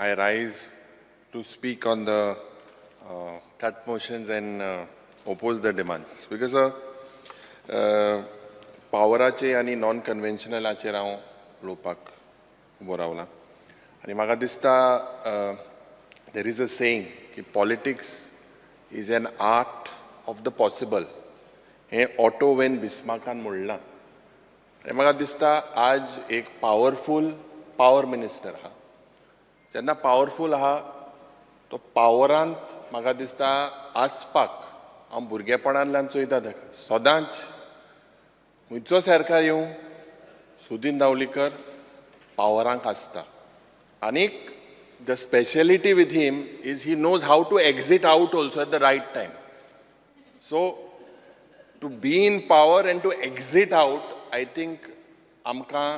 I rise to speak on the cut motions and oppose the demands. Because पावराचे आनी non कन्वेन्शनलाचेर हांव उलोवपाक उबो रावला आनी म्हाका दिसता देर इज अ सेयिंग की politics is an art of the possible हें ऑटो वेन बिस्मार्कान म्हणलां आनी म्हाका दिसता आज एक पावरफूल पावर मिनिस्टर आहा जेन्ना पावरफूल आहा तो पावरांत म्हाका दिसता आसपाक हांव भुरगेपणांतल्यान चोयता ताका सदांच खंयचो सरकार येवं सुदीन धावलीकर पावरांक आसता आनीक the speciality with him is he knows how to exit out also at the right time so to be in power and to exit out I think आमकां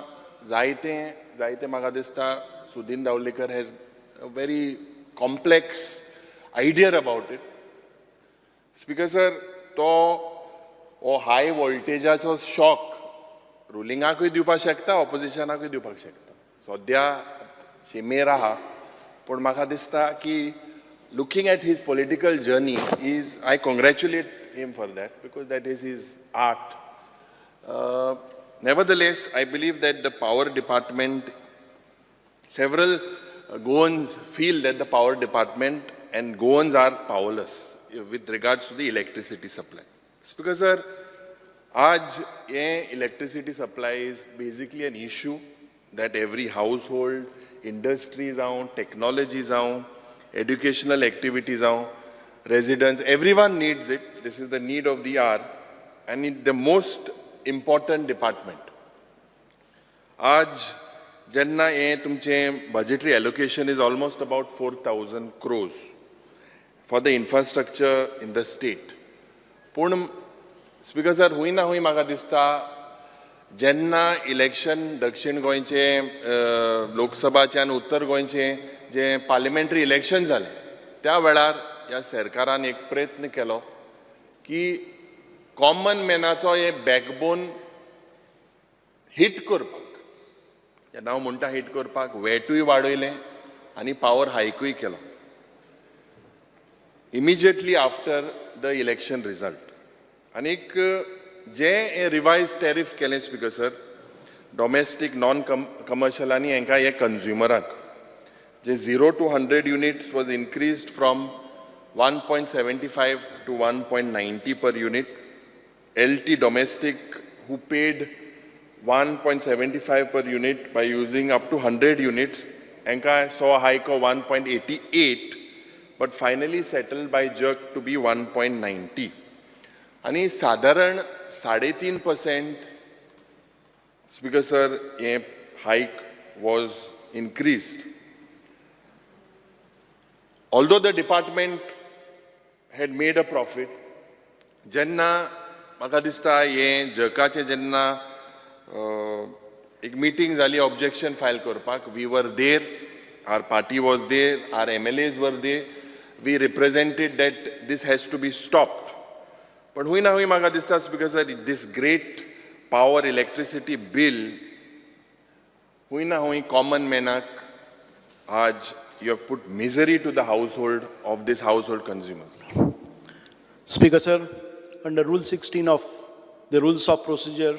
जायते म्हाका दिसता Sudin Dhavalikar has a very complex idea about it speaker sir तो हो हाय वोल्टेजाचो shock रुलिंगाकूय दिवपाक शकता ऑपोजिशनाकूय दिवपाक शकता सद्या शिमेर आहा पूण म्हाका दिसता की looking at his political journey is I congratulate him for that because that is his art nevertheless I believe that the power department, several Goans feel that the power department and Goans are powerless with regards to the electricity supply. Because sir, आज electricity supply is basically an issue that every household, industries out, technologies out, educational activities out, residents, everyone needs it. This is the need of the hour and it's the most important department. आज जेन्ना तुमचें budgetary allocation is almost about 4,000 crores for the infrastructure in the state. पूण speaker sir हूंय ना हूंय म्हाका दिसता जेन्ना election दक्षिण गोंयचे लोकसभाचे आनी उत्तर गोंयचे जे पार्लिमेंटरी इलेक्शन जालें त्या वेळार ह्या सरकारान एक प्रयत्न केलो की कॉमन मॅनाचो हे बॅकबोन हिट करपाक जेन्ना हांव म्हणटा हिट करपाक वेटूय वाडयलें आनी पावर हायकूय केलो immediately after the election result आनीक जे रिवायज टॅरिफ केलें speaker sir domestic non commercial आनी हांकां हे कंज्युमराक जे 0 to 100 units was increased from 1.75 to 1.90 per unit. LT domestic who paid 1.75 per unit by using up to 100 units हांकां saw a hike of 1.88 but finally settled by jerk to be 1.90 आणि साधारण 3.5% speaker sir हे hike was increased. Although the department had made a profit, जेन्ना म्हाका दिसता हे जकाचे जेन्ना एक meeting जाली ऑब्जेक्शन फायल करपाक we were there our party was there our MLAs were there we represented that this has to be stopped पण हूंय ना हूंय म्हाका दिसता speaker sir this great power electricity bill हूंय ना हूंय कॉमन मॅनाक आज you have put misery to the household of these household consumers. Speaker sir, under Rule 16 of the Rules of Procedure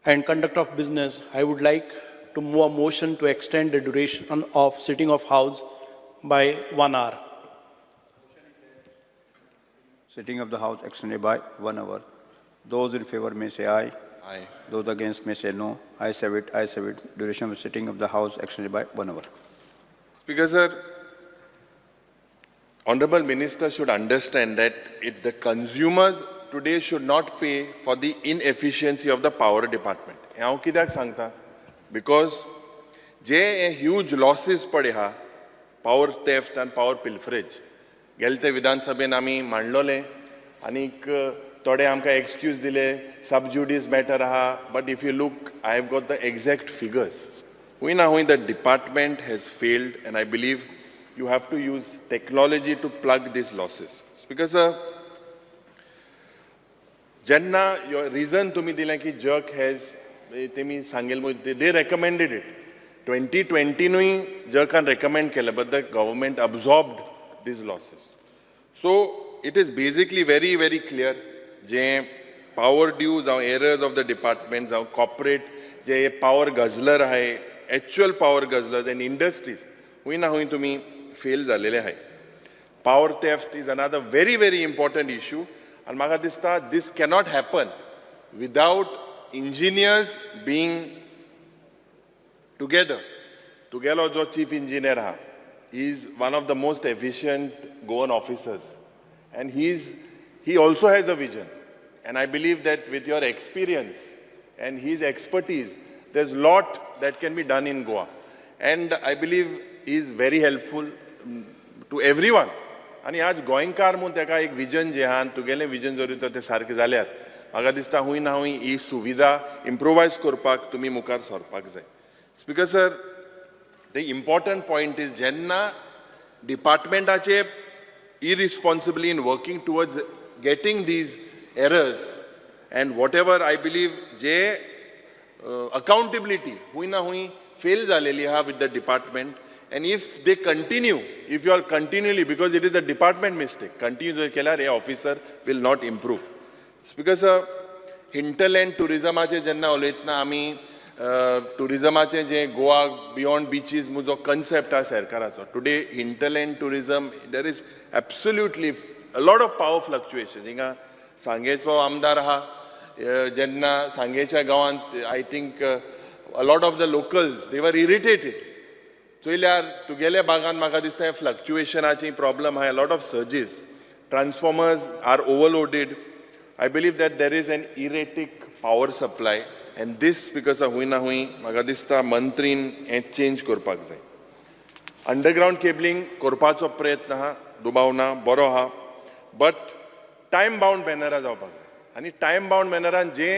and Conduct of Business, I would like to move a motion to extend the duration of sitting of House by 1 hour. Sitting of the House extended by 1 hour. Those in favor may say aye. Aye. Those against may say no. I have it. I have it. Duration of sitting of the House extended by 1 hour. Because sir, Honorable Minister should understand that the consumers today should not pay for the inefficiency of the power department. हांव कित्याक सांगता because J huge losses पडे हा power theft and power pilferage गेले ते विधानसभेन आमी मांडलोले आनीक थोडे आमकां एक्सक्यूज दिले सब जुडिस मॅटर आहा but if you look I have got the exact figures. Hooy na hooy the department has failed and I believe you have to use technology to plug these losses. Because jenna your reason to me dilen ki jerk has they recommended it 2020 नुई जग कान recommend केले, but the government absorbed these losses. So it is basically very, very clear J power dues or errors of the departments or corporate J power guzzler आहे, actual power guzzlers and industries हुई ना हुई तुम्ही fail झालेले आहे. Power theft is another very, very important issue. And म्हाका दिसता this cannot happen without engineers being together. Tugelo jo chief engineer ha, he is one of the most efficient Goan officers. And he also has a vision. And I believe that with your experience and his expertise, there's a lot that can be done in Goa. And I believe he is very helpful to everyone. आणि आज गोंयकार म्हणून तेका एक vision जे आहा तुगेलें vision जरी तर ते सारकें जाल्यार म्हाका दिसता हुंय ना हुंय ही सुविधा इम्प्रोवायज करपाक तुमी मुखार सरपाक जाय. Speaker sir, the important point is जेन्ना डिपार्टमेंटाचे irresponsibly in working towards getting these errors and whatever I believe J accountability हुई ना हुई fail झालेली हा with the department, and if they continue, if you are continually, because it is a department mistake, continue जर केल्यार हे officer will not improve. Because hinterland tourismaचे जेन्ना उलयतना आमी tourismaचे जे गोवा beyond beaches मुजो concept हा सरकाराचो, today hinterland tourism there is absolutely a lot of power fluctuation. हिंगा सांगेचो आमदार आहा जेन्ना सांगेच्या गांवांत I think a lot of the locals they were irritated. चोयल्यार तुगेल्या भागांत म्हाका दिसता फ्लक्च्युएशनाची प्रॉब्लम आहा, a lot of surges, transformers are overloaded. I believe that there is an erratic power supply, and this because of हुई ना हुई म्हाका दिसता मंत्रीन हें चेंज करपाक जाय. अंडरग्राउंड केबलिंग करपाचो प्रयत्न आहा, दुबावना बरो आहा, बट टायम बाउंड मॅनरान जावपाक जाय. आनी टायम बाउंड मॅनरान जे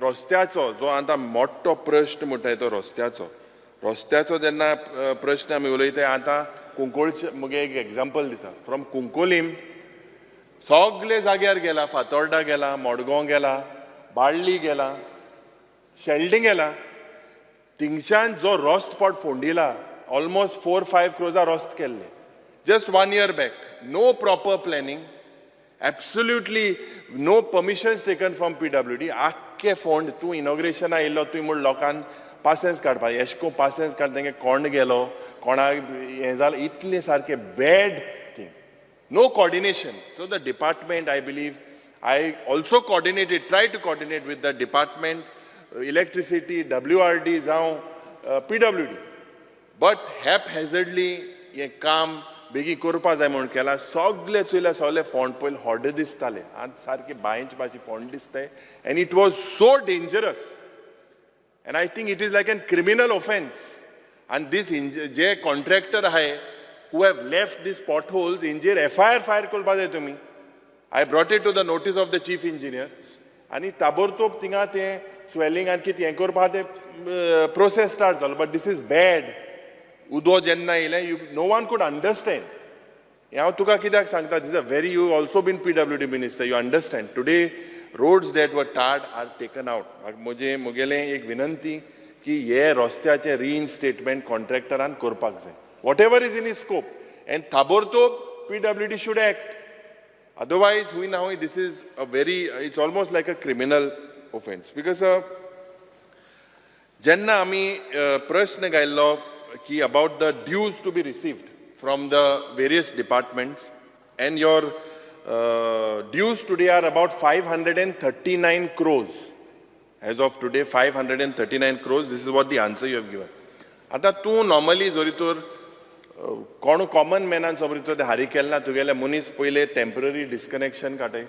रस्त्याचो जो आतां मोठो प्रश्न म्हणटाय तो रस्त्याचो जेन्ना प्रश्न आमी उलयताय आतां कुंकोळचे मुगे एक एग्जाम्पल दिता. फ्रॉम कुंकोलीम सगळे जाग्यार गेला, फातोर्डा गेला, मडगांव गेला, बाळ्ळी गेला, शेल्डें गेला. थिंगच्यान जो रस्तो पॉट फोंडिला ऑलमोस्ट 4-5 crores रस्तो केल्ले just 1 year back. No proper planning, absolutely no permissions taken from PWD. आख्खे फोंड तूं इनॉग्रेशन आयिल्लो तुवें म्हूण लोकांक पासेंस काडपा एशको पासेंस काड तेंगे कोण गेलो कोणाक हें जालें इतलें सारकें bad thing. No coordination. So the department, I believe, I also tried to coordinate with the department, electricity, WRD, जावं PWD. But haphazardly हें काम बेगी करपा जाय म्हणून केला. सगळे चोयल्या सगळे फोंड पयले व्हड दिसताले, आतां सारके बायेंचे भाशेन फोंड दिसताय. And it was so dangerous. And I think it is like a criminal offense. And this J contractor आहे who have left these potholes, इंजेर FIR fire करपा जाय तुमी. I brought it to the notice of the chief engineer. आनी ताबडतोब थिंगा तें swelling आनी कितें हें करपा तें process start जालो. But this is bad. उदो जेन्ना येयलें, no one could understand. हांव तुका कित्याक सांगता, this is a very, you also been PWD minister, you understand. Today roads that were tarred are taken out. मुगेलें एक विनंती की हे रस्त्याचें reinstatement contractoरान करपाक जाय. Whatever is in his scope. And ताबडतोब PWD should act. Otherwise, this is a very, it's almost like a criminal offense. Because जेन्ना आमी प्रश्न घायल्लो की about the dues to be received from the various departments, and your dues today are about 539 crores. As of today, 539 crores. This is what the answer you have given. आता तूं normally जोरी तर कोण common मॅनान समोर ते हारी केलें ना, तुगेले मनीस पयले टेम्पररी डिस्कनेक्शन काटाय,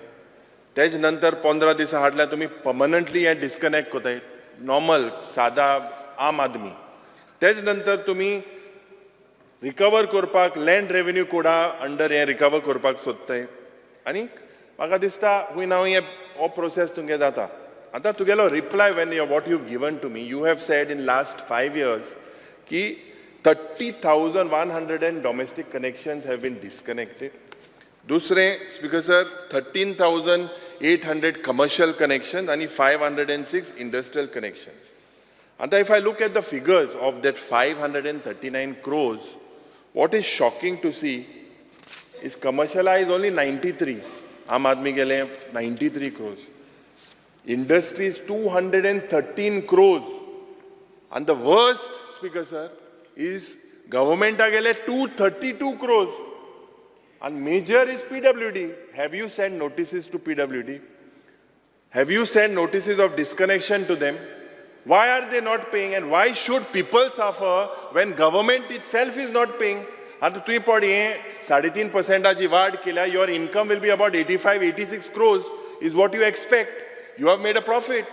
तेज नंतर 15 दीस हाडल्यार तुमी परमनंटली हें डिस्कनेक्ट कोताय, नॉर्मल सादा आम आदमी. तेज नंतर तुमी रिकवर करपाक लँड रेव्हेन्यू कोडा अंडर हें रिकवर करपाक सोदताय. आनी म्हाका दिसता हुंय ना हुंय हो प्रोसेस तुमगे जाता. आतां तुगेलो reply when what you have given to me, you have said in last 5 years की 30,100 domestic connections have been disconnected. Dusre, Speaker Sir, 13,800 commercial connections and 506 industrial connections. And if I look at the figures of that 539 crores, what is shocking to see is commercialized only 93. Aam Aadmi ke liye 93 crores. Industries 213 crores. And the worst, Speaker sir, is government ke liye 232 crores. And major is PWD. Have you sent notices to PWD? Have you sent notices of disconnection to them? Why are they not paying, and why should people suffer when government itself is not paying? And to 3.3% वाढ केल्या, your income will be about 85-86 crores is what you expect. You have made a profit.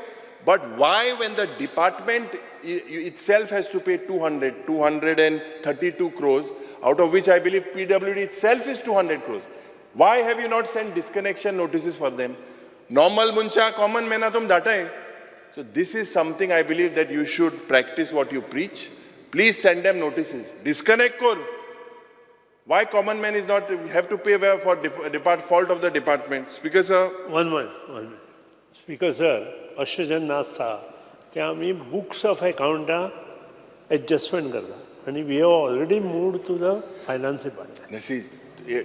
But why, when the department itself has to pay 232 crores, out of which I believe PWD itself is 200 crores, why have you not sent disconnection notices for them? Normal muncha, common mena tum data hai. So this is something I believe that you should practice what you preach. Please send them notices. Disconnect kor. Why common man is not have to pay for fault of the department? Speaker sir. One minute. Speaker sir, Ashwajan Nastha, त्या आम्ही books of account adjustment करता. And we have already moved to the finance department. Nasi,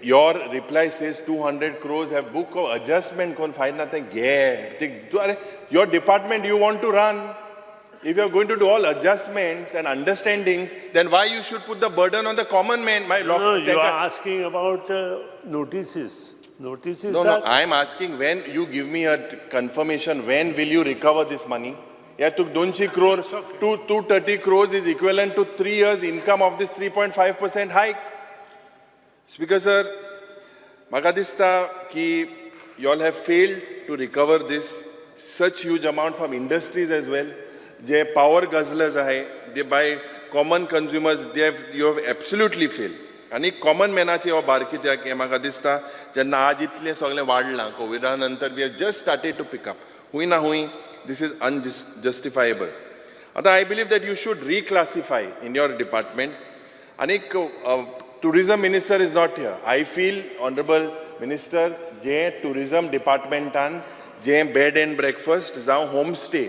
your reply says 200 crores have book of adjustment. Kon find nothing. Yeah. Your department you want to run. If you are going to do all adjustments and understandings, then why you should put the burden on the common man? No, you are asking about notices. Notices No, I am asking when you give me a confirmation, when will you recover this money? Yeah, took 200 crores, 230 crores is equivalent to 3 years income of this 3.5% hike. Speaker sir, maga dista ki you all have failed to recover this such huge amount from industries as well. Je power guzzlers ahe, they buy common consumers, you have absolutely failed. आणि common मॅनाचे हो बारकित्याक हे म्हाका दिसता जेन्ना आज इतलें सगळें वाडलां कोविडा नंतर we have just started to pick up हूंय ना हूंय दिस इज अनजस्टिफायबल. आतां I believe that you should reclassify in your department. आनीक tourism minister is not here. I feel honourable minister जे टुरिझम डिपार्टमेंटान जे बेड एंड ब्रेकफास्ट जावं home stay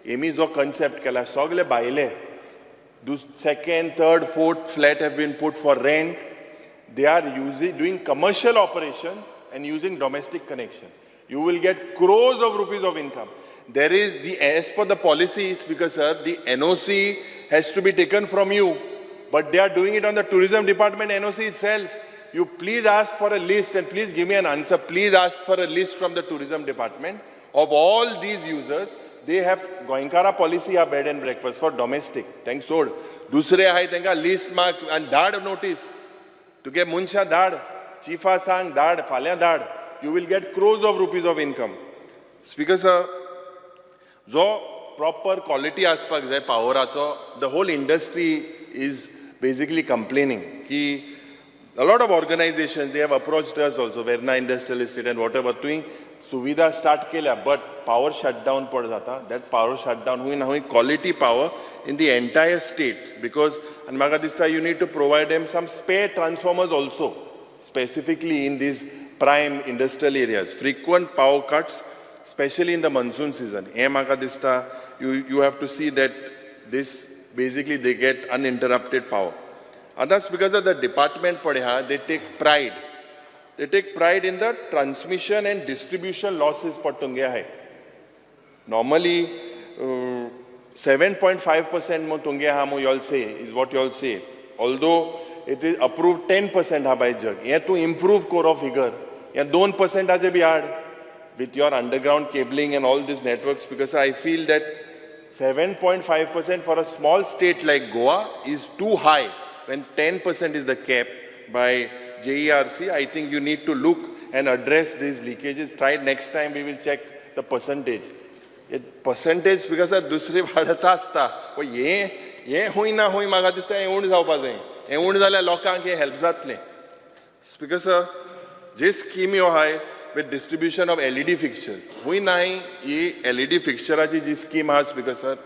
हेमी जो कन्सेप्ट केला सगळे भायले second, third, fourth flat have been put for rent. They are doing commercial operations and using domestic connection. You will get crores of rupees of income. There is as per the policy, Speaker sir, the NOC has to be taken from you, but they are doing it on the tourism department NOC itself. You please ask for a list and please give me an answer. Please ask for a list from the tourism department of all these users. They have Goinkara policy a bed and breakfast for domestic. Thanks Lord. Dusre hai tenka list mark and dad notice. To get munsha dad, chifa sang dad, falya dad. You will get crores of rupees of income. Speaker sir, zo proper quality aspects hai poweracho, the whole industry is basically complaining ki a lot of organizations they have approached us also, Verna Industrial Estate and whatever doing. सुविधा start केल्या but power shutdown पड जाता. That power shutdown हूंय ना हूंय quality power in the entire state because आनी म्हाका दिसता you need to provide them some spare transformers also specifically in these prime industrial areas. Frequent power cuts specially in the monsoon season हे म्हाका दिसता you have to see that this basically they get uninterrupted power. And that's because of the department padha, they take pride. They take pride in the transmission and distribution losses patunge hai. Normally 7.5% mo tunge ha mo y'all say is what y'all say. Although it is approved 10% ha by jug. Ye to improve core of figure. Ye 2% aje bhi add with your underground cabling and all these networks, because I feel that 7.5% for a small state like Goa is too high when 10% is the cap by JERC. I think you need to look and address these leakages. Try next time, we will check the percentage. Percentage because दुसरी वाढत असता पण ये होई ना होई म्हाका दिसता हें उण जावपा जाय. हें उण जाल्यार लोकांक हें हेल्प जातलें. Because जे स्कीम ह्यो आहाय with distribution of LED fixtures. हुई नाही ही LED fixturaची जी स्कीम आहा स्पीकर सर,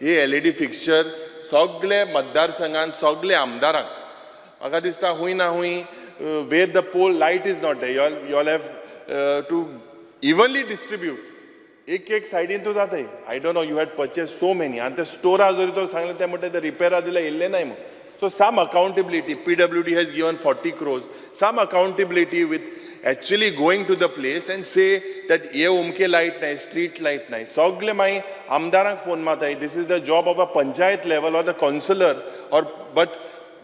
ही LED fixture सगळे मतदारसंघांत सगळे आमदारांक म्हाका दिसता हुई ना हुई where the pole light is not there, you all have to evenly distribute एक सायडीन तूं जाताय. I don't know, you had purchase so many. आनी ते स्टोरा जरी तर सांगलें ते म्हणटा ते रिपेरा दिल्या येयल्ले नाय म्हणून. So some accountability, PWD has given 40 crores, some accountability with actually going to the place and say that ye umke light nahi, street light nahi. Sogle mai amdarank phone matai, this is the job of a panchayat level or the councillor, but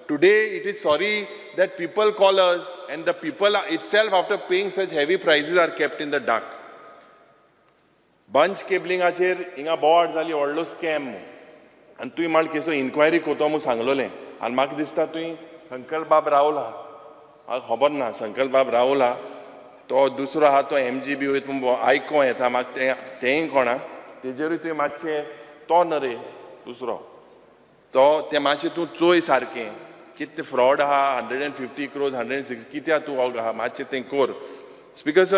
today it is sorry that people call us and the people itself after paying such heavy prices are kept in the dark. Bunch cabling acher inga board zali odlo scam. And tui mal keso inquiry koto mu sanglole. आनी म्हाका दिसता तुवें संकल्प बाब रावला, म्हाका खबर ना संकल्प बाब रावला तो दुसरो आहा तो MGB वयता म्हूण आयको येता म्हाका तेंय कोणा तेजेरूय तुवें मातशें तो न रे दुसरो तो तें मातशें तूं चोय सारकें कितें तें फ्रॉड आहा 150 crores 160 कित्याक तूं हो आहा मातशें तें कोर. बिकॉज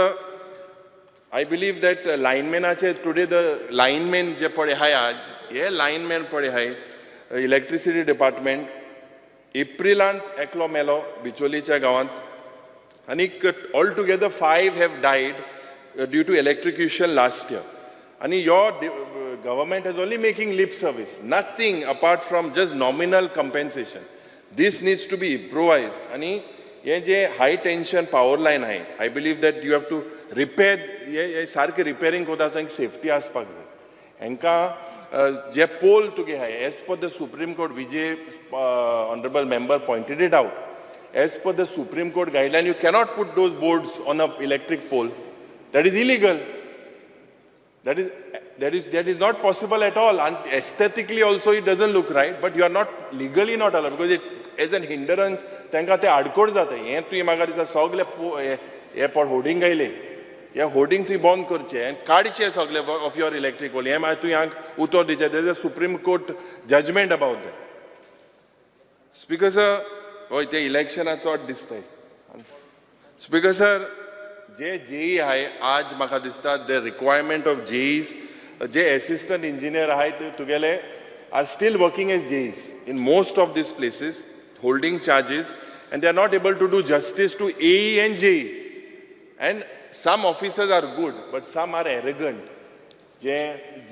I believe that लायनमॅनाचे टुडे द लायनमॅन जे पळय आहाय आज हे लायनमॅन पळय आहाय इलेक्ट्रिसिटी डिपार्टमेंट एप्रिलांत एकलो मेलो बिचोलीच्या गांवांत आनीक all together 5 have died due to electrocution last year. आनी your government is only making lip service, nothing apart from just nominal compensation. These needs to be improvised. आनी हे जे हाय टेन्शन पॉवर लायन आहाय I believe that you have to repair हे सारकें repairing कोता आसतना safety आसपाक जाय. हांकां जे पोल तुगे आहाय as per the Supreme Court Vijay honourable member pointed it out, as per the Supreme Court guideline you cannot put those boards on a electric pole. That is illegal. That is not possible at all, and aesthetically also it doesn't look right, but you are not legally not allowed because it as an hindrance तांकां ते आडकोड जाता. हें तुवें म्हाका दिसता सगळे हे per hoarding आयले हे hoarding थंय बंद करचे आनी काडचे सगळे ऑफ युअर इलेक्ट्रीक पोल. हें मागीर तुवें हांगा उतर दिवचें. There is a Supreme Court judgment about that. Speaker sir हय ते इलेक्शनाक चड दिसताय. स्पीकर सर जे जेई आहाय आज म्हाका दिसता द रिक्वायरमेंट ऑफ जेईज जे एसिस्टंट इंजिनियर आहाय ते तुगेले are still working as JEs in most of these places holding charges and they are not able to do justice to AE and JE. And some officers are good but some are arrogant. जे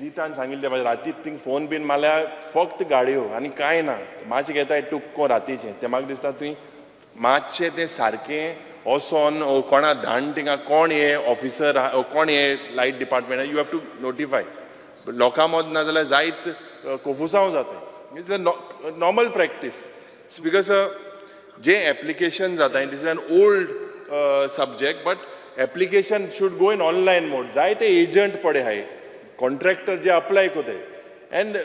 जितान सांगिल्लें ते राती thing phone been मारल्यार फक्त गाडयो आनी कांय ना मातशें घेताय टुक्को रातीचें. तें म्हाका दिसता तुवें मातशें तें सारकें वोसोन कोणा धाडून थिंगा कोण हे ऑफिसर कोण हे light department you have to notify. लोकां मद ना जाल्यार जायत कोफुसांव जाताय. It's a normal practice. Because जे application जाता it is an old subject but application should go in online mode. जायते agent पडे हाय contractor जे apply कोताय and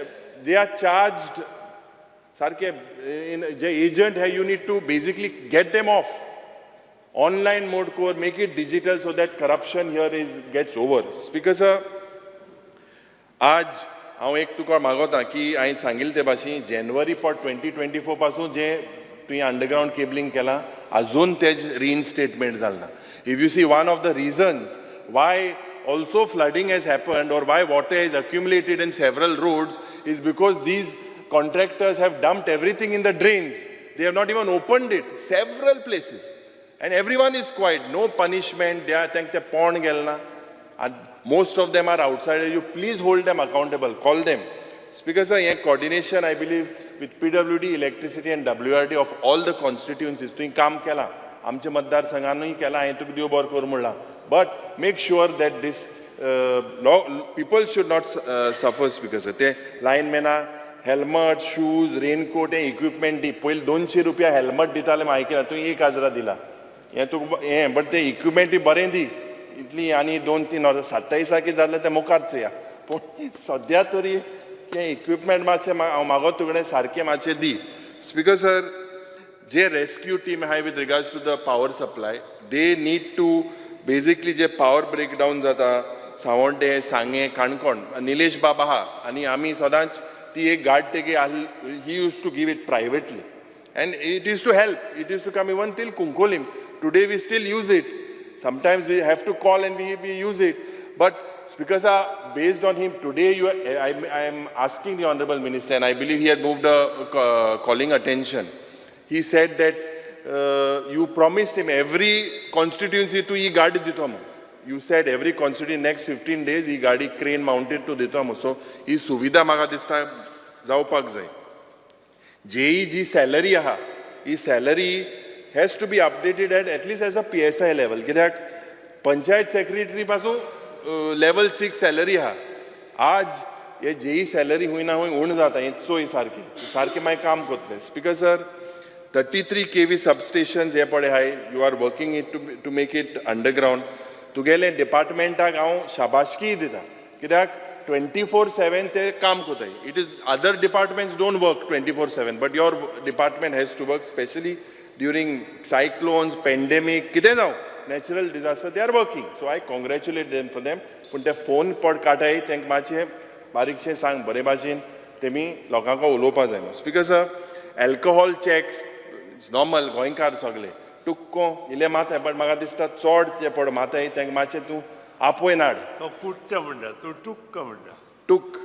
they are charged सारखे जे agent है you need to basically get them off online mode core, make it digital so that corruption here gets over. Because आज हांव एक तुका मागोता की हांवें सांगिल्ले ते भाशेन जानेवारी 2024 पासून जे तुवें अंडरग्राउंड केबलिंग केलां अजून तेज रिइनस्टेटमेंट जालना. If you see one of the reasons why also flooding has happened or why water is accumulated in several roads is because these contractors have dumped everything in the drains. They have not even opened it, several places. And everyone is quiet, no punishment, they are think they pond gelna. And most of them are outside. You please hold them accountable, call them. Speaker sir, here coordination I believe with PWD, electricity and WRD of all the constituencies. तुवें काम केला, आमचे मतदार संघानूय केला, हांवें तुका देव बरो कर म्हणलां. But make sure that this people should not suffer. Speaker sir, ते linemen helmet, shoes, raincoat and equipment दी. पहिले 200 रुपया helmet दिताले हांवें केला, तुवें 1000 दिला. हें तुका हें बट ते equipment बरें दी. इतली आनी 2-3 वर्सां 27 की जालें तें मुखारच या. पूण सद्या तरी तें इक्विपमेंट मातशें हांव मागोता तुगेलें सारकें मातशें दी. स्पीकर सर, जे रेस्क्यू टीम आहाय with regards to the power supply, they need to basically जे पावर ब्रेकडावन जाता सावंड्डे, सांगे, काणकोण, निलेश बाब आहा आनी आमी सदांच ती एक गाड तेगे आहली, he use to give it privately and it is to help, it is to come even till Kunkolim. Today we still use it. Sometimes we have to call and we use it. But Speaker sir, based on him, today I am asking the Honorable Minister, and I believe he had moved a calling attention. He said that you promised him every constituency to e guard dito mo. you said every constituency next 15 days ही गाडी crane mounted to दिता मुसो ही सुविधा म्हाका दिसता जावपाक जाय. JEE जी salary आहा, ही salary has to be updated at least as a PSI level. कित्याक panchayat secretary पासून level 6 salary आहा. आज हे JEE salary हुई ना हुई उण जाता इतसो ही सारखे मागीर काम करतले. Speaker sir, 33 kV substations हे पडे हाय, you are working it to make it underground. तुगेले डिपार्टमेंटाक हांव शाबासकी दिता कित्याक 24/7 ते काम कोताय. It is other departments don't work 24/7, but your department has to work, especially during cyclones, pandemic, कितें जावं natural disaster, they are working. So I congratulate them for them. पूण ते फोन पड काटाय तांकां मातशें बारीकशें सांग बरे भाशेन तेमी लोकांक उलोवपा जाय. Speaker sir, alcohol checks normal गोंयकार सगळे टुक्को इले माताय, बट म्हाका दिसता चड जे पड माताय तांकां मातशें तूं आपोय नाड. तो कुट्ट म्हणटा, तो टुक्क म्हणटा. टूक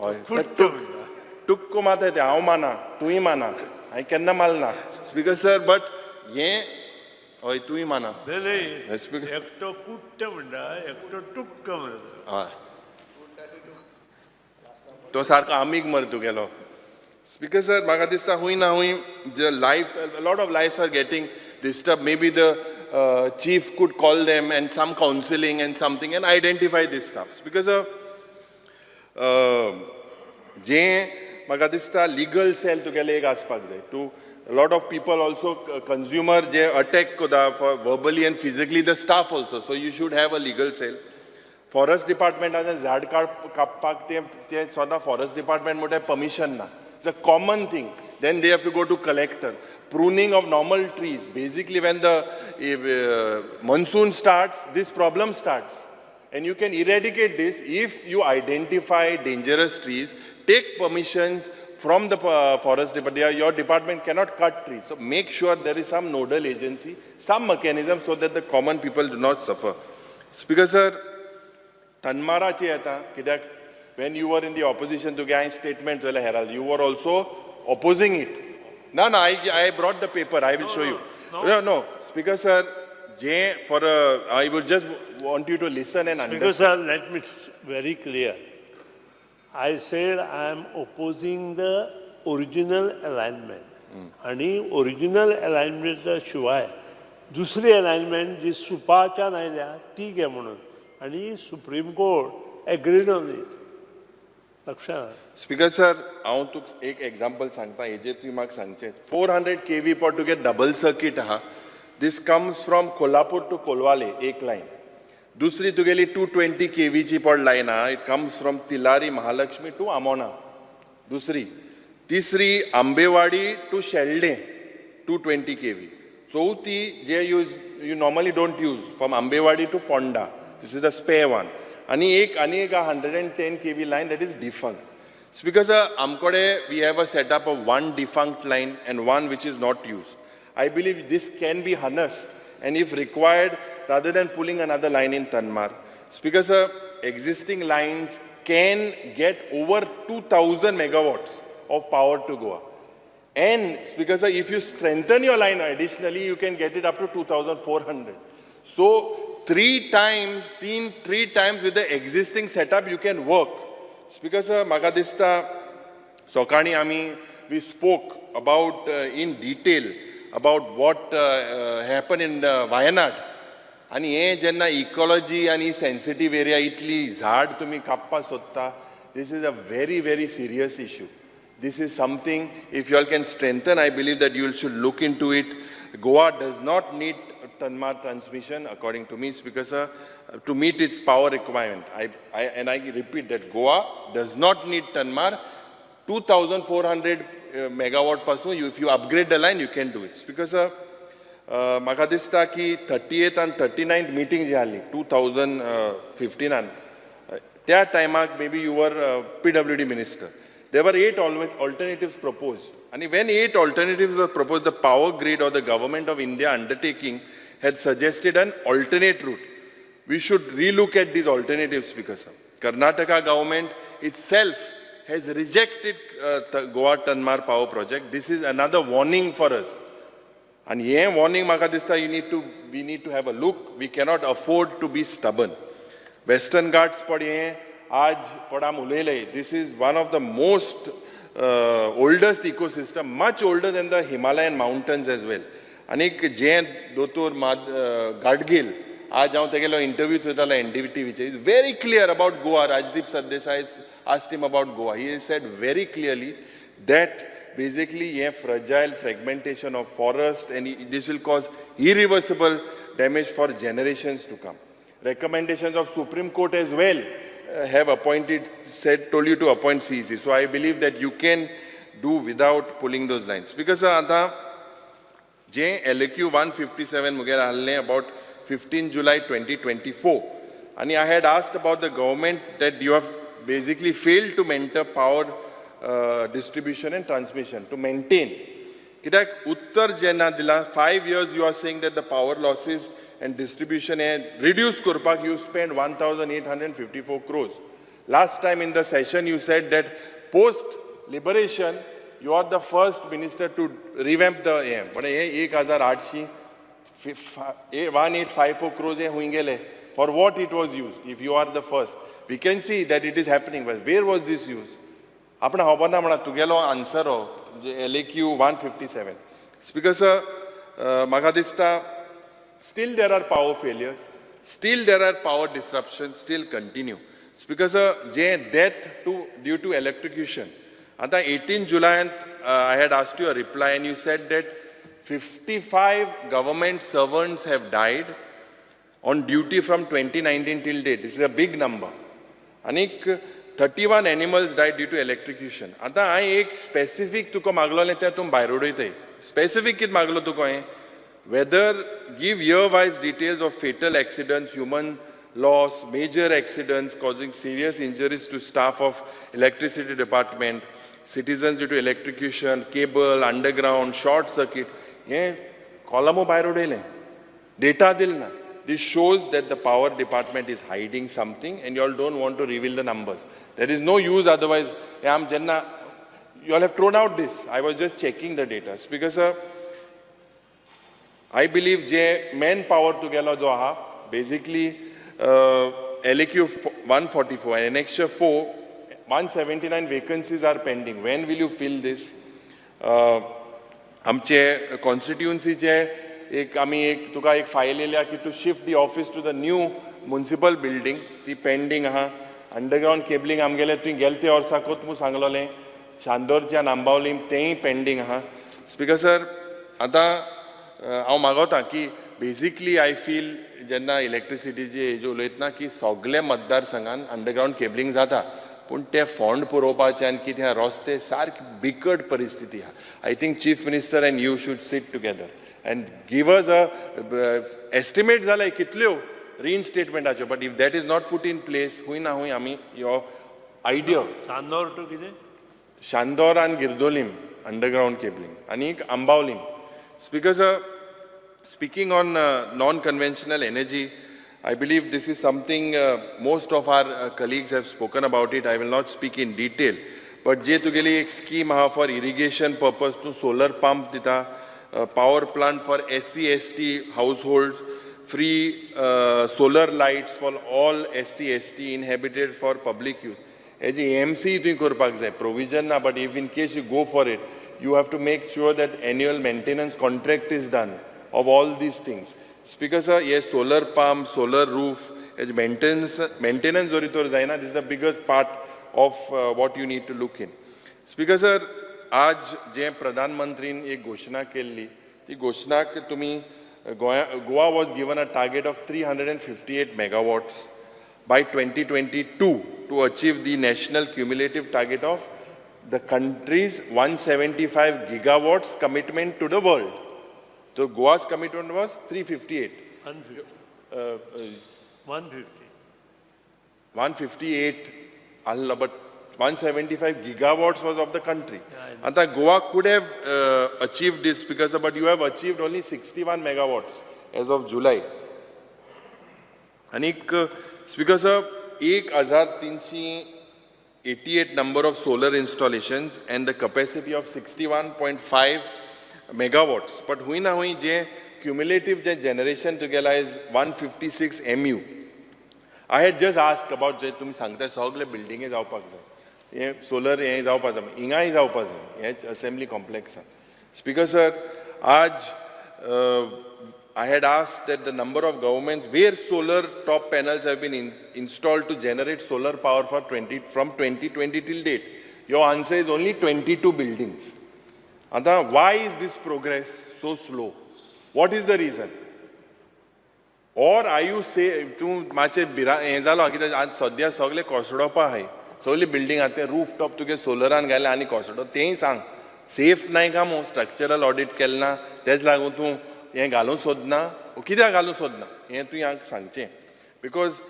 हय फुट्ट टूक म्हणटा. टुक्को माताय ते हांव माना तुंय माना हांवें केन्ना मारना. स्पीकर सर, बट हें हय तुंय माना. नाही स्पीकर एकटो कुट्ट म्हणटा, एकटो टुक्क म्हणटा. हय तो सारको आमीक मर तुगेलो. Speaker sir, म्हाका दिसता हुंय ना हुंय the lives, a lot of lives are getting disturbed. Maybe the chief could call them and some counseling and something and identify this stuff. Speaker sir, जे म्हाका दिसता legal cell तुगेले एक आसपाक जाय. To a lot of people also consumer J attack कोता for verbally and physically the staff also. So you should have a legal cell. Forest department आनी झाड कापपाक ते सदां forest department म्हणटा permission ना. It's a common thing. Then they have to go to collector. Pruning of normal trees. Basically, when the monsoon starts, this problem starts. And you can eradicate this if you identify dangerous trees, take permissions from the forest department. Your department cannot cut trees. So make sure there is some nodal agency, some mechanism so that the common people do not suffer. Speaker sir, Tanmara चे येता कित्याक when you were in the opposition to get statement to Herald, you were also opposing it. No, I brought the paper. I will show you. No, Speaker sir, I would just want you to listen and understand. Because sir, let me very clear. I said I am opposing the original alignment. आणि original alignment शिवाय दुसरी alignment जी सुपाच्या आयल्या ती घे म्हणून आणि Supreme Court agreed on it. Speaker sir, हांव तुका एक example सांगता हेजेर तुवें म्हाका सांगचें. 400 kV पर तुगे double circuit आहा. This comes from Kolhapur to Kolwale, एक line. दुसरी तुगेली 220 kV ची पड line आहा. It comes from Tilari Mahalakshmi to Amona. दुसरी. तिसरी Ambewadi to Shelde, 220 kV. चौथी जे you normally don't use, from Ambewadi to Ponda. This is the spare one. आणि एक 110 kV line that is defunct. It's because we have a setup of one defunct line and one which is not used. I believe this can be harnessed, and if required, rather than pulling another line in Tanmar, it's because existing lines can get over 2,000 megawatts of power to Goa. And it's because if you strengthen your line additionally, you can get it up to 2,400. So three times with the existing setup you can work. Speaker sir, म्हाका दिसता सकाळी we spoke about in detail about what happened in Wayanad. आणि हे जेन्ना ecology आणि sensitive area इतली झाड तुम्ही कापपा सोदता, this is a very, very serious issue. This is something, if you all can strengthen, I believe that you should look into it. Goa does not need Tanmar transmission, according to me, because to meet its power requirement. I repeat that Goa does not need Tanmar. 2,400 megawatt person, if you upgrade the line, you can do it. Because म्हाका दिसता की 38th and 39th meeting जी जाली 2015 त्या टायमाक maybe you were PWD minister. There were 8 alternatives proposed. And when 8 alternatives were proposed, the power grid or the government of India undertaking had suggested an alternate route. We should relook at these alternatives, Speaker sir. Karnataka government itself has rejected Goa Tanmar power project. This is another warning for us. And hey warning म्हाका दिसता we need to have a look. We cannot afford to be stubborn. Western Ghats पड हे आज पड आम उलयले. This is one of the most oldest ecosystem, much older than the Himalayan mountains as well. आनीक जे दोतोर गाडगील आज हांव तेगेलो interview चोयतालो NDTVचे, is very clear about Goa. Rajdeep Sardesai asked him about Goa. He said very clearly that basically a fragile fragmentation of forest, and this will cause irreversible damage for generations to come. Recommendations of Supreme Court as well have told you to appoint CEC. So I believe that you can do without pulling those lines. Because LAQ 157 mugera halne about 15 July 2024. And I had asked about the government that you have basically failed to maintain power distribution and transmission, to maintain. Kidak Uttar Jena Dila, 5 years you are saying that the power losses and distribution and reduced Kurpak, you spent 1,854 crores. Last time in the session you said that post-liberation, you are the first minister to revamp the AM. But 1,854 crores for what it was used, if you are the first. We can see that it is happening, but where was this used? Apna hobana mana tugelo answer LAQ 157. Speaker sir, Magadista, still there are power failures, still there are power disruptions, still continue. Speaker sir, death due to electrocution. On the 18 July, I had asked you a reply and you said that 55 government servants have died on duty from 2019 till date. This is a big number. Anik 31 animals died due to electrocution. आता I एक specific तुको मागलो ले त्या तुम by road येते. Specific कित मागलो तुको है. Whether give year-wise details of fatal accidents, human loss, major accidents causing serious injuries to staff of electricity department, citizens due to electrocution, cable, underground, short circuit. ये column by road येले. Data दिल ना. This shows that the power department is hiding something and you all don't want to reveal the numbers. There is no use otherwise. You all have thrown out this. I was just checking the data. Because I believe manpower together basically LAQ 144 and Annexure 4, 179 vacancies are pending. When will you fill this? आमचे constituency एक आम्ही एक तुका एक file येयल्या की to shift the office to the new municipal building ती pending आहा अंडरग्राउंड केबलिंग आमगेले तुवें गेले ते वर्साकूच मू सांगलोलें चांदोरच्या नांबावलीम तेंय पेंडिंग आहा स्पीकर सर आतां हांव मागोता की बेसिकली आय फील जेन्ना इलेक्ट्रिसिटीचे हेजे उलयतना की सगळे मतदारसंघान अंडरग्राउंड केबलिंग जाता पूण ते फंड पुरोवपाचे आनी कितें रस्ते सारकी बिकट परिस्थिती आहा I think chief minister and you should sit together and give us a estimate zalay kitleo reinstatementacho, but if that is not put in place hui na hui ami your idea Sandor to kide Shandor and Girdolim underground cabling anik Ambaulim. Speaker sir, speaking on non-conventional energy, I believe this is something most of our colleagues have spoken about it. I will not speak in detail, but je tugeli ek scheme ha for irrigation purpose to solar pump dita power plant for SC/ST households, free solar lights for all SC/ST inhabited for public use. As AMC you korpak jay provision na, but if in case you go for it, you have to make sure that annual maintenance contract is done of all these things. Speaker sir, yes, solar pump, solar roof, as maintenance zoritor jayna, this is the biggest part of what you need to look in. Speaker sir, आज जे प्रधानमंत्रीन एक घोषणा केल्ली ती घोषणाक तुमी Goa was given a target of 358 megawatts by 2022 to achieve the national cumulative target of the country's 175 gigawatts commitment to the world. So Goa's commitment was 358. 158 Allah, but 175 gigawatts was of the country. And that Goa could have achieved this because, but you have achieved only 61 megawatts as of July. Anik, Speaker sir, 1,388 number of solar installations and the capacity of 61.5 megawatts. But हुई ना हुई जे cumulative J generation together is 156 MU. I had just asked about जे तुम्ही सांगता सगळे building जावपाक जाय. हे solar हे जावपाक जाय. हिंगाय जावपाक जाय. हे assembly complex. Speaker sir, आज I had asked that the number of governments where solar top panels have been installed to generate solar power for from 2020 till date. Your answer is only 22 buildings. Anta, why is this progress so slow? What is the reason? Or are you say tu mache bira ezalo akita aaj sadya sagle kosodopa hai. Sogli building ate rooftop tuge solaran gaile ani kosodo तेही सांग. Safe नाही का मो structural audit केलना तेच लागून तू हे घालून सोदना कित्याक घालून सोदना हे तू हांग सांगचें. Because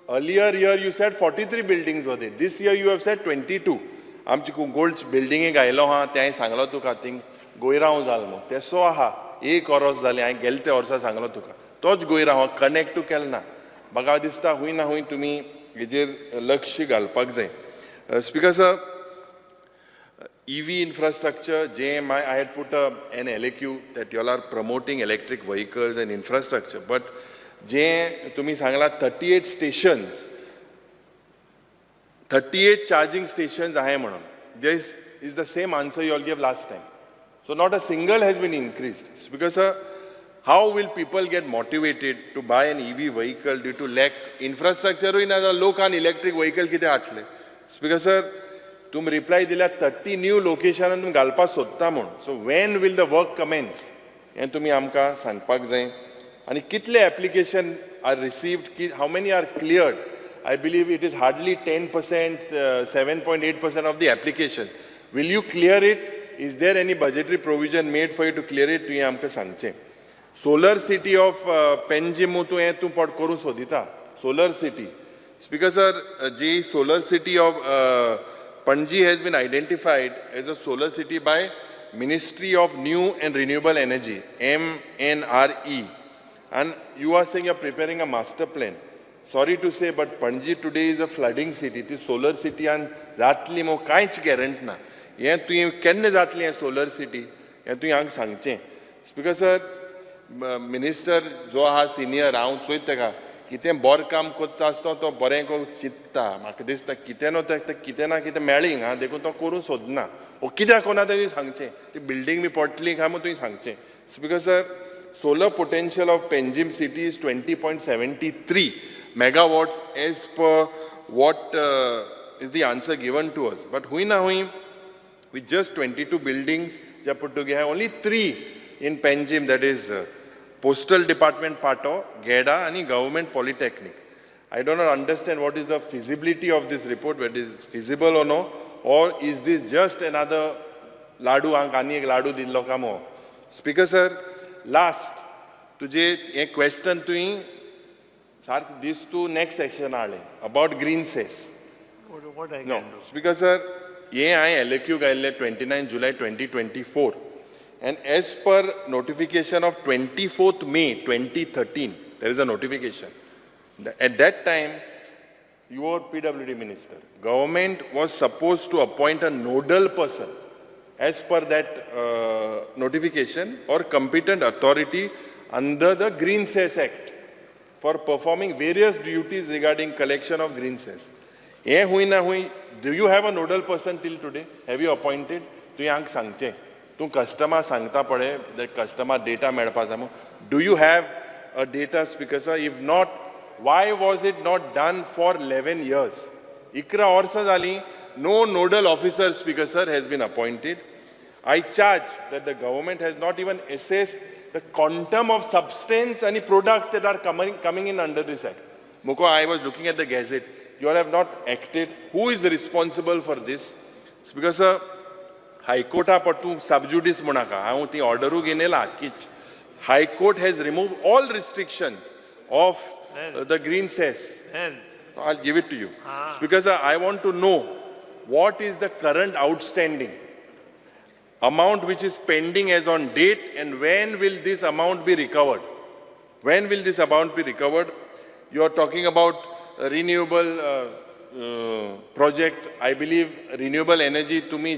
earlier year you said 43 buildings were there. This year you have said 22. आमची गोल्ड बिल्डिंगे गायलो हा ते सांगलो तुका थिंग गोयरांव जालो मो तेसो आहा एक वर्स जालें हांवें गेले ते वर्सा सांगलो तुका तोच गोयरांव कनेक्ट केलना म्हाका दिसता हूंय ना हूंय तुमी हेजेर लक्ष घालपाक जाय. Speaker sir, EV infrastructure, JMI, I had put an LAQ that you all are promoting electric vehicles and infrastructure, but तुम्ही सांगला 38 stations, 38 charging stations आहे म्हणून. This is the same answer you all gave last time. So not a single has been increased. Because how will people get motivated to buy an EV vehicle due to lack infrastructure? In a local electric vehicle किती आटले? Because sir, तुम reply दिला 30 new location तुम घालपा सोदता म्हूण. So when will the work commence? हें तुमी आमकां सांगपाक जाय. आनी कितले application are received? How many are cleared? I believe it is hardly 10%, 7.8% of the application. Will you clear it? Is there any budgetary provision made for you to clear it? तुवें आमकां सांगचें. Solar city of Penjimu तुवें तूं पट करूं सोदिता. Solar city. Speaker sir, ji solar city of Panji has been identified as a solar city by Ministry of New and Renewable Energy, MNRE. And you are saying you are preparing a master plan. Sorry to say, but Panji today is a flooding city. It is solar city and zatli mo kainch guarant na. Ye tuye kenne zatli hai solar city. Ye tuye ang sangche. Speaker sir, Minister jo ha senior round soite ka. कितें बरें काम करता आसता तो बरें को चित्ता म्हाका दिसता कितें नो तें कितें ना कितें मेळ्ळी हां देखून तो करूं सोदना ओ कित्याक कोना तें सांगचें ती बिल्डींग बी पडटली काय म्हूण तुवें सांगचें. Because sir solar potential of Penjim city is 20.73 megawatts as per what is the answer given to us. But hui na hui, with just 22 buildings they are put together, only 3 in Penjim, that is Postal Department Pato, GEDA and Government Polytechnic. I do not understand what is the feasibility of this report, whether it is feasible or no, or is this just another ladu ani ek ladu dillo kamo. Speaker sir, last tujhe a question to sir, this to next section aale about green cess. What I No, can do? Speaker sir, ye I LAQ gaile 29 July 2024. And as per notification of 24th May 2013, there is a notification. At that time, you were PWD minister. Government was supposed to appoint a nodal person as per that notification or competent authority under the Green Cess Act for performing various duties regarding collection of green cess. Do you have a nodal person till today? Have you appointed? तूं customer सांगता पळय that customer data मेळपा जाय. Do you have a data, Speaker sir? If not, why was it not done for 11 years? 11 वर्सां जालीं, no nodal officer, Speaker sir, has been appointed. I charge that the government has not even assessed the quantum of substance and products that are coming in under this act. Muko, I was looking at the gazette. You all have not acted. Who is responsible for this? Speaker sir, High Court patu sub judice monaka. I want the order genela kich. High Court has removed all restrictions of the green cess. I'll give it to you. Because I want to know what is the current outstanding amount which is pending as on date, and when will this amount be recovered? When will this amount be recovered? You are talking about renewable project, I believe renewable energy to me,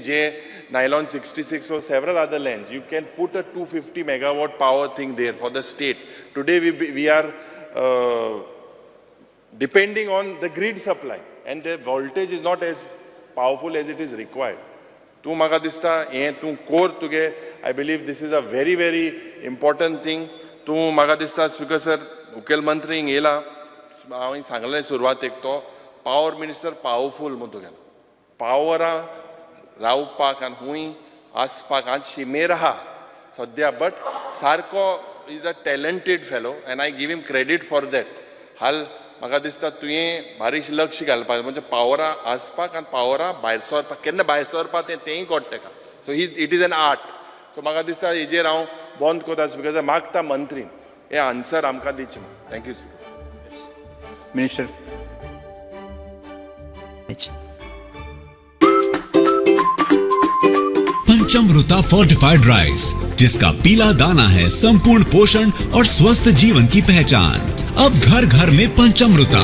Nylon 66 or several other lands, you can put a 250 megawatt power thing there for the state. Today we are depending on the grid supply and the voltage is not as powerful as it is required. तूं म्हाका दिसता हें तूं core तुगे I believe this is a very, very important thing. तूं म्हाका दिसता speaker sir मुखेल मंत्रींक येयला हांवें सांगलें सुरवातेक तो पावर मिनिस्टर पावरफूल म्हूण तुगेलो पावरा रावपाक आनी खूंय आसपाक आज शिमेर आहा सद्या बट सारको is a talented fellow and I give him credit for that हाल म्हाका दिसता तुवें बारीक लक्ष घालपाक म्हणजे पावरा आसपाक आनी पावरा भायर सरपाक केन्ना भायर सरपाक तेंय कळटा ताका so it is an art so म्हाका दिसता हेजेर हांव बंद कोता बिकॉज मागता मंत्रीन हे आन्सर आमकां दिवचें थँक्यू Minister. पंचमृता फोर्टिफाइड राइस, जिसका पीला दाना है संपूर्ण पोषण और स्वस्थ जीवन की पहचान। अब घर घर में पंचमृता।